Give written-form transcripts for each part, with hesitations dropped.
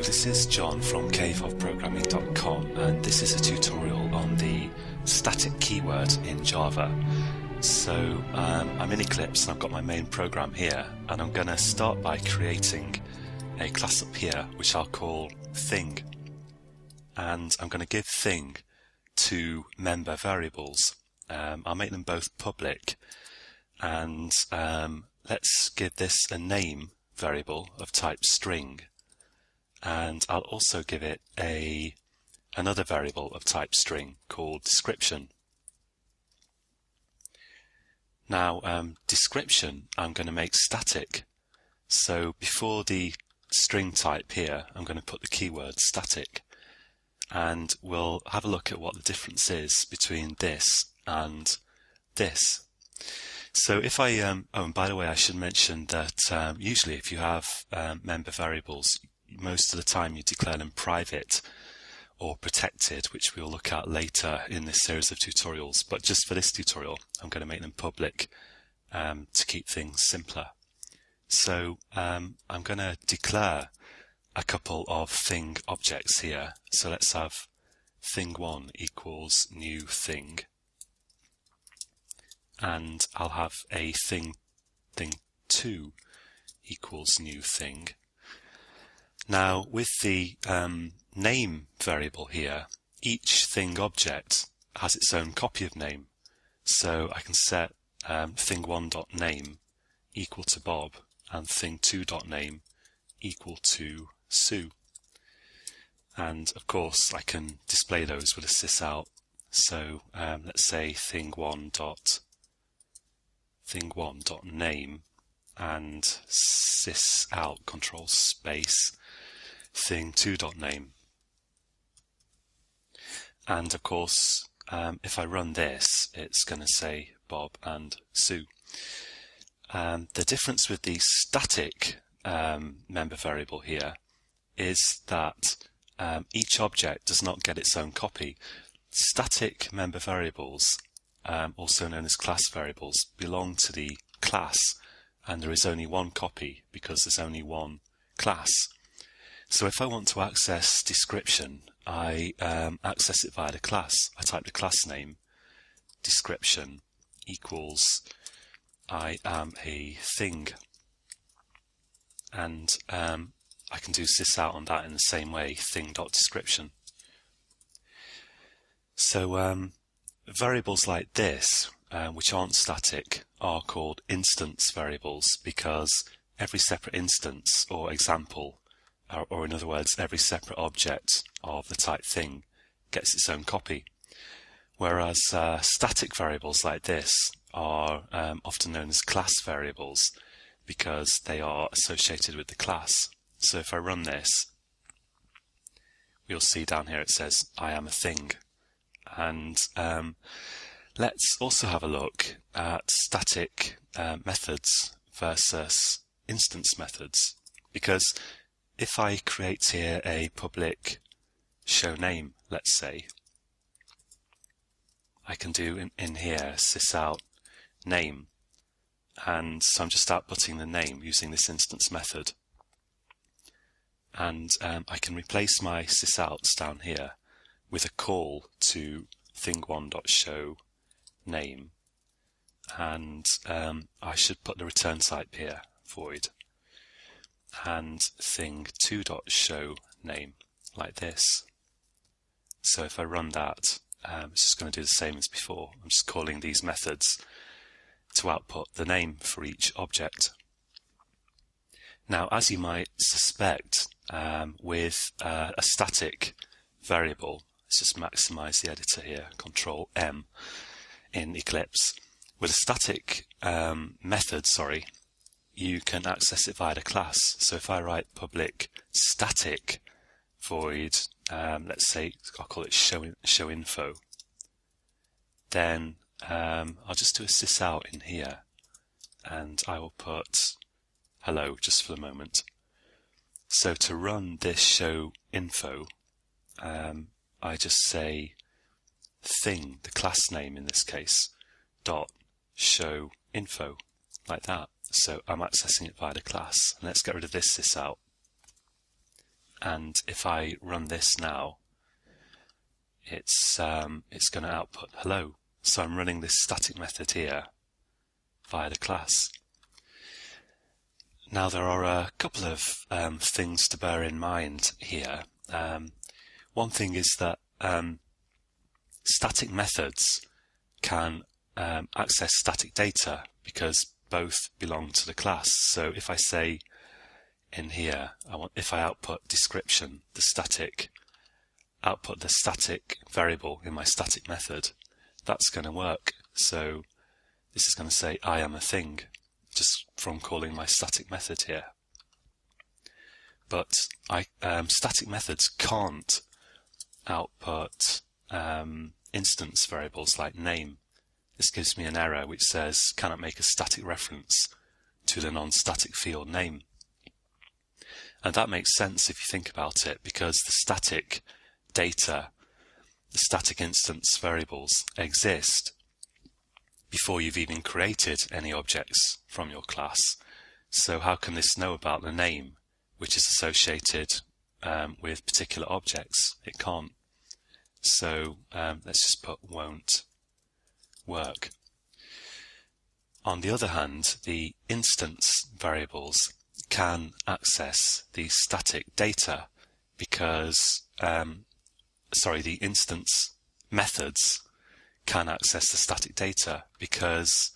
this is John from caveofprogramming.com, and this is a tutorial on the static keyword in Java. So I'm in Eclipse and I've got my main program here, and I'm going to start by creating a class up here which I'll call thing, and I'm going to give thing two member variables. I'll make them both public, and let's give this a name variable of type string, and I'll also give it another variable of type string called description. Now description I'm going to make static, so before the string type here I'm going to put the keyword static, and we'll have a look at what the difference is between this and this. So if I, oh, and by the way, I should mention that usually if you have member variables, most of the time you declare them private or protected, which we'll look at later in this series of tutorials. But just for this tutorial, I'm going to make them public to keep things simpler. So I'm going to declare a couple of thing objects here. So let's have thing1 equals new thing, and I'll have a thing2 equals new thing. Now with the name variable here, each thing object has its own copy of name, so I can set thing1.name equal to Bob and thing2.name equal to Sue, and of course I can display those with a sysout. So let's say thing1.name and sysout control space thing2.name, and of course if I run this it's going to say Bob and Sue. The difference with the static member variable here is that each object does not get its own copy. Static member variables, also known as class variables, belong to the class, and there is only one copy because there's only one class. So if I want to access description, I access it via the class. I type the class name, description equals I am a thing, and I can do sysout on that in the same way, thing.description. So variables like this, which aren't static, are called instance variables, because every separate instance or example, or in other words, every separate object of the type thing gets its own copy. Whereas static variables like this are often known as class variables because they are associated with the class. So if I run this, you'll see down here it says I am a thing. And let's also have a look at static methods versus instance methods, because if I create here a public show name, let's say, I can do in here sysout name, and so I'm just outputting the name using this instance method, and I can replace my sysouts down here with a call to thing1.show name, and I should put the return type here, void, and thing2.show name like this. So if I run that, it's just going to do the same as before. I'm just calling these methods to output the name for each object. Now, as you might suspect, with a static variable, let's just maximize the editor here, Control M in Eclipse. With a static method, you can access it via the class. So if I write public static void, let's say I'll call it show info, then I'll just do a sysout in here, and I will put hello just for the moment. So to run this show info, I just say thing, the class name in this case, dot show info, like that. So I'm accessing it via the class. And let's get rid of this sysout. and if I run this now, it's going to output hello. So I'm running this static method here via the class. Now there are a couple of things to bear in mind here. One thing is that static methods can access static data because both belong to the class. So if I say in here, if I output description, output the static variable in my static method, that's going to work. So this is going to say I am a thing, just from calling my static method here. But static methods can't output instance variables like name. This gives me an error which says cannot make a static reference to the non-static field name. And that makes sense if you think about it, because the static data, the static instance variables exist before you've even created any objects from your class. So how can this know about the name which is associated with particular objects? It can't. So let's just put won't work. On the other hand, the instance variables can access the static data because, the instance methods can access the static data because,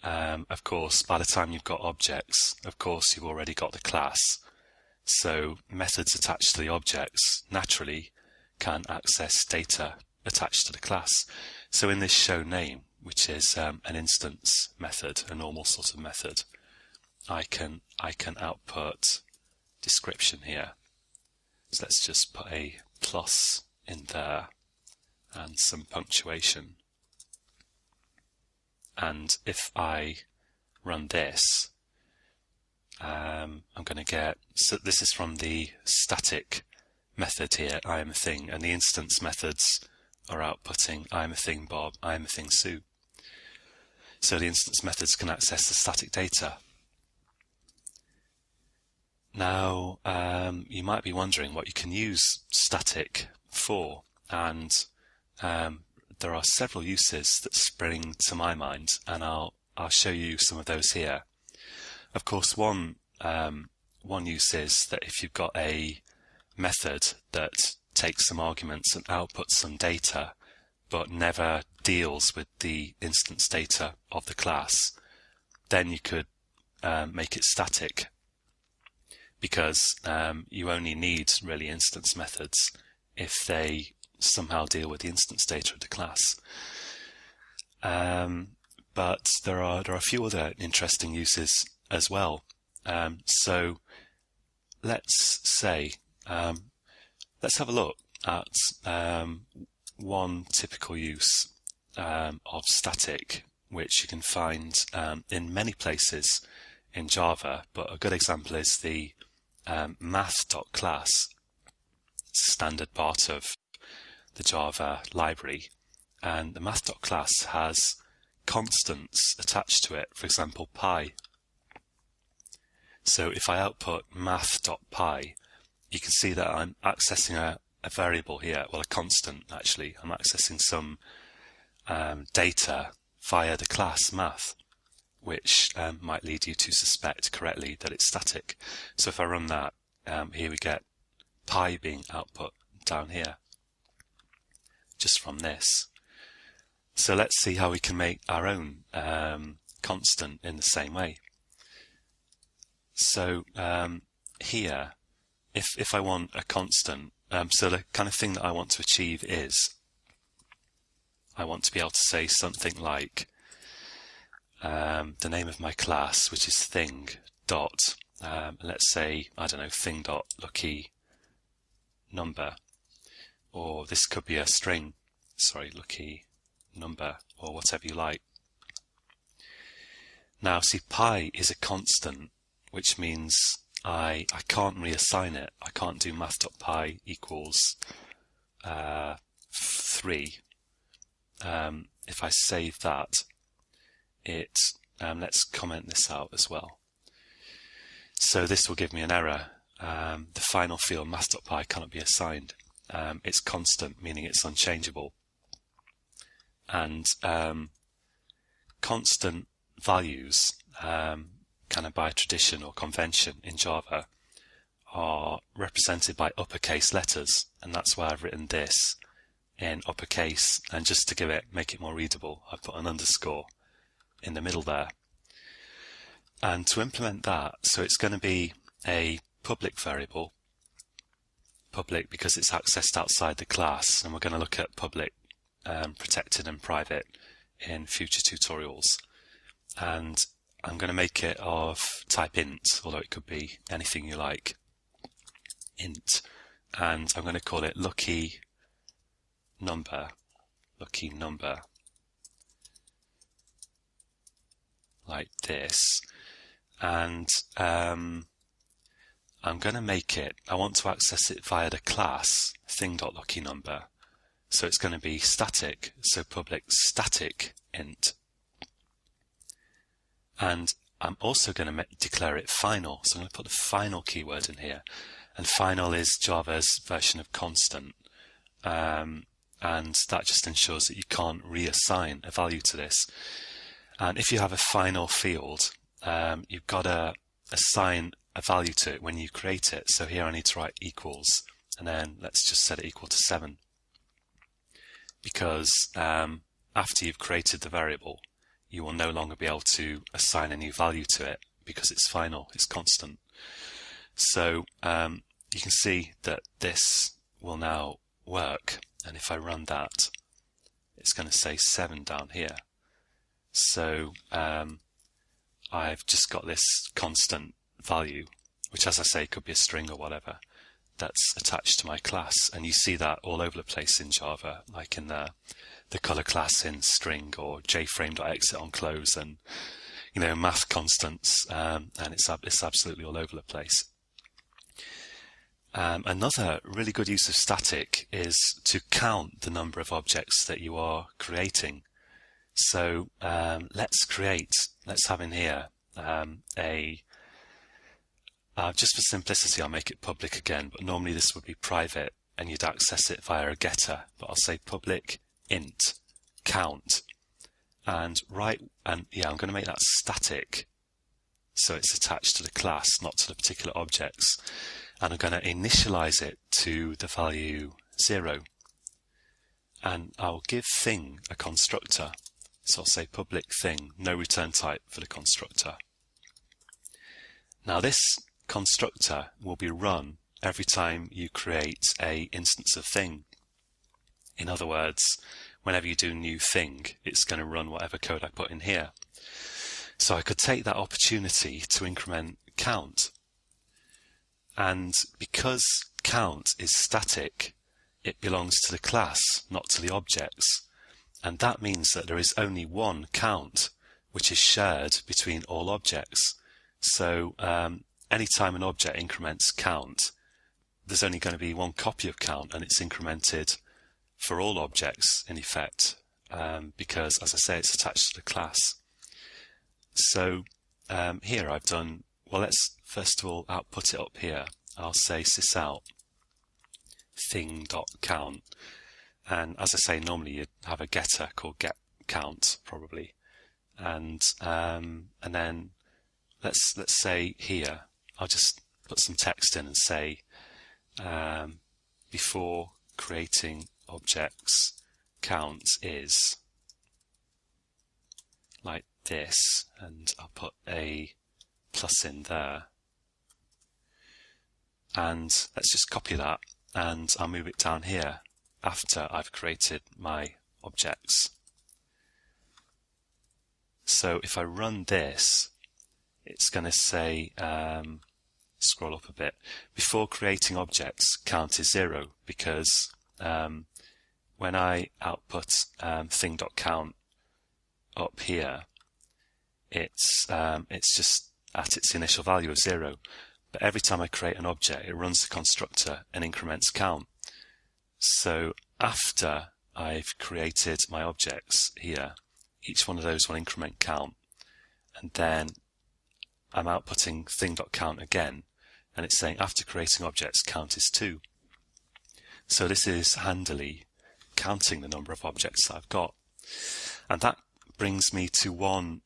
of course, by the time you've got objects, of course, you've already got the class. So methods attached to the objects naturally can access data attached to the class. So in this show name, which is an instance method, a normal sort of method, I can output description here. So let's just put a plus in there and some punctuation. And if I run this, I'm going to get, so this is from the static method here, I am a thing, and the instance methods are outputting I am a thing Bob, I am a thing Sue. So the instance methods can access the static data. Now, you might be wondering what you can use static for, and there are several uses that spring to my mind, and I'll show you some of those here. Of course, one use is that if you've got a method that takes some arguments and outputs some data, but never deals with the instance data of the class, then you could make it static, because you only need really instance methods if they somehow deal with the instance data of the class. But there are a few other interesting uses as well. So let's say let's have a look at one typical use of static, which you can find in many places in Java, but a good example is the math.class, standard part of the Java library, and the math.class has constants attached to it, for example pi. So if I output math.pi, you can see that I'm accessing a variable here, well, a constant actually. I'm accessing some data via the class math, which might lead you to suspect correctly that it's static. So if I run that, here we get pi being output down here, just from this. So let's see how we can make our own constant in the same way. So here, if I want a constant, so the kind of thing that I want to achieve is, I want to be able to say something like the name of my class, which is thing dot, let's say, I don't know, thing dot lucky number, or this could be a string, sorry, lucky number, or whatever you like. Now see, pi is a constant, which means I can't reassign it. I can't do math.pi equals 3. If I save that, let's comment this out as well. So this will give me an error. the final field math.py cannot be assigned. It's constant, meaning it's unchangeable. And constant values, kind of by tradition or convention in Java, are represented by uppercase letters, and that's why I've written this in uppercase, and just to make it more readable, I've put an underscore in the middle there. And to implement that, so it's going to be a public variable, public because it's accessed outside the class, and we're going to look at public, protected and private in future tutorials. And I'm going to make it of type int, although it could be anything you like, int, and I'm going to call it lucky number, like this. And I'm going to make it, I want to access it via the class thing.luckynumber, so it's going to be static, so public static int. And I'm also going to declare it final, so I'm going to put the final keyword in here, and final is Java's version of constant, and that just ensures that you can't reassign a value to this. And if you have a final field, you've got to assign a value to it when you create it. So here I need to write equals, and then let's just set it equal to 7, because after you've created the variable, you will no longer be able to assign a new value to it because it's final, it's constant. So you can see that this will now work, and if I run that, it's going to say 7 down here. So I've just got this constant value, which, as I say, could be a string or whatever, that's attached to my class, and you see that all over the place in Java, like in the color class in string, or jframe.exit on close, and math constants, and it's absolutely all over the place. Another really good use of static is to count the number of objects that you are creating. So let's have in here just for simplicity, I'll make it public again, but normally this would be private and you'd access it via a getter, but I'll say public int count, and I'm going to make that static, so it's attached to the class, not to the particular objects, and I'm going to initialize it to the value 0, and I'll give thing a constructor, so I'll say public thing, no return type for the constructor. Now this constructor will be run every time you create a instance of thing. In other words, whenever you do new thing, it's going to run whatever code I put in here. So I could take that opportunity to increment count. And because count is static, it belongs to the class, not to the objects. And that means that there is only one count, which is shared between all objects. So anytime an object increments count, there's only going to be one copy of count, and it's incremented for all objects in effect, because, as I say, it's attached to the class. So here I've done, well, let's first of all output it up here. I'll say sysout thing.count, and as I say, normally you'd have a getter called getCount probably, and then let's say here I'll just put some text in and say before creating objects, count is like this, and I'll put a plus in there, and let's just copy that, and I'll move it down here after I've created my objects. So if I run this, it's going to say, scroll up a bit, before creating objects, count is 0, because when I output thing.count up here, it's just at its initial value of 0. But every time I create an object, it runs the constructor and increments count. So after I've created my objects here, each one of those will increment count, and then I'm outputting thing.count again, and it's saying after creating objects, count is 2. So this is handily counting the number of objects that I've got. And that brings me to one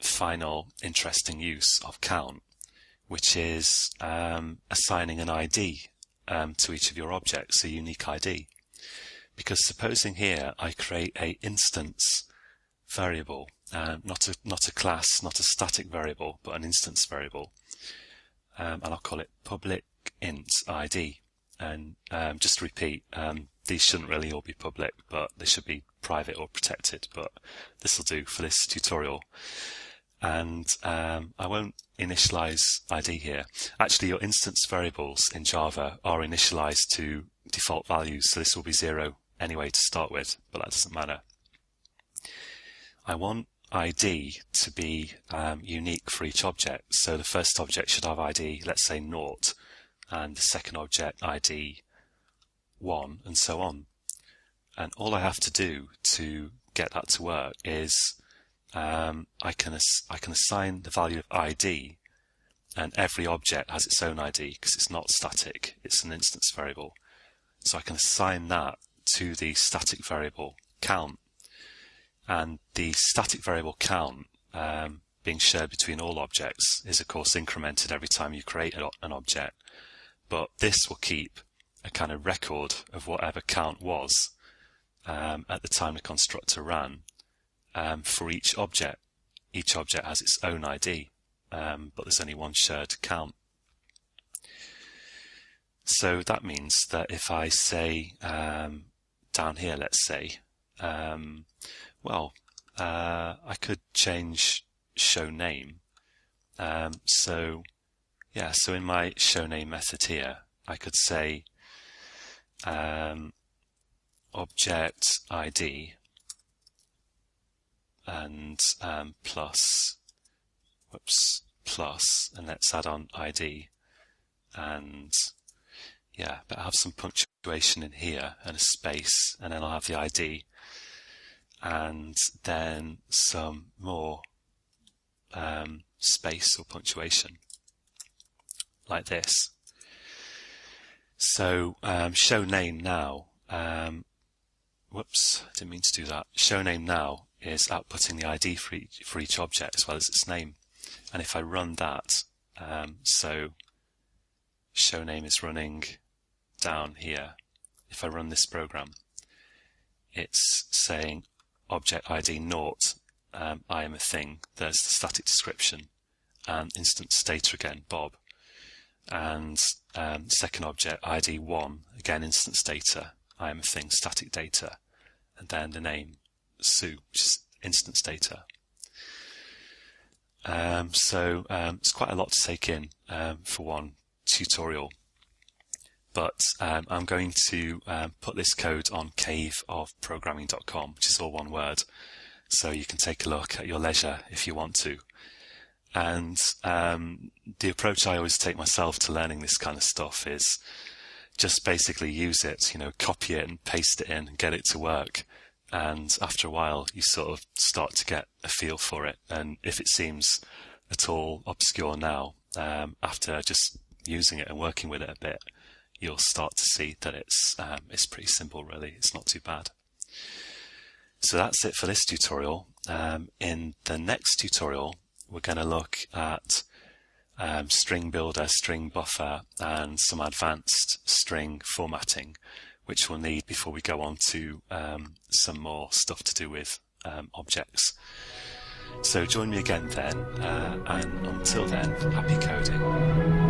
final interesting use of count, which is assigning an ID to each of your objects, a unique ID. Because supposing here I create a instance variable, not a class, not a static variable, but an instance variable, and I'll call it public int ID. And just to repeat, these shouldn't really all be public, but they should be private or protected, but this will do for this tutorial. And I won't initialize ID here. Actually, your instance variables in Java are initialized to default values, so this will be 0 anyway to start with, but that doesn't matter. I want ID to be unique for each object. So the first object should have ID, let's say 0, and the second object ID 1, and so on. And all I have to do to get that to work is I can assign the value of ID, and every object has its own ID because it's not static, it's an instance variable. So I can assign that to the static variable count, and the static variable count being shared between all objects is of course incremented every time you create an object, but this will keep a kind of record of whatever count was at the time the constructor ran for each object. Each object has its own ID, but there's only one shared count. So that means that if I say down here, let's say, I could change show name. So in my show name method here, I could say object ID and plus, and let's add on ID, and but I have some punctuation in here and a space, and then I'll have the ID, and then some more space or punctuation like this. So show name now, didn't mean to do that. Show name now is outputting the ID for each object as well as its name. And if I run that, so show name is running down here. If I run this program, it's saying object ID 0, I am a thing, there's the static description, and instance data again, Bob. And second object ID 1, again instance data, I am a thing, static data, and then the name Sue, which is instance data. It's quite a lot to take in for one tutorial, but I'm going to put this code on caveofprogramming.com, which is all one word, so you can take a look at your leisure if you want to. And the approach I always take myself to learning this kind of stuff is just basically use it, copy it and paste it in and get it to work. And after a while, you sort of start to get a feel for it. And if it seems at all obscure now, after just using it and working with it a bit, you'll start to see that it's pretty simple, really. It's not too bad. So that's it for this tutorial. In the next tutorial, we're going to look at string builder, string buffer, and some advanced string formatting, which we'll need before we go on to some more stuff to do with objects. So join me again then, and until then, happy coding.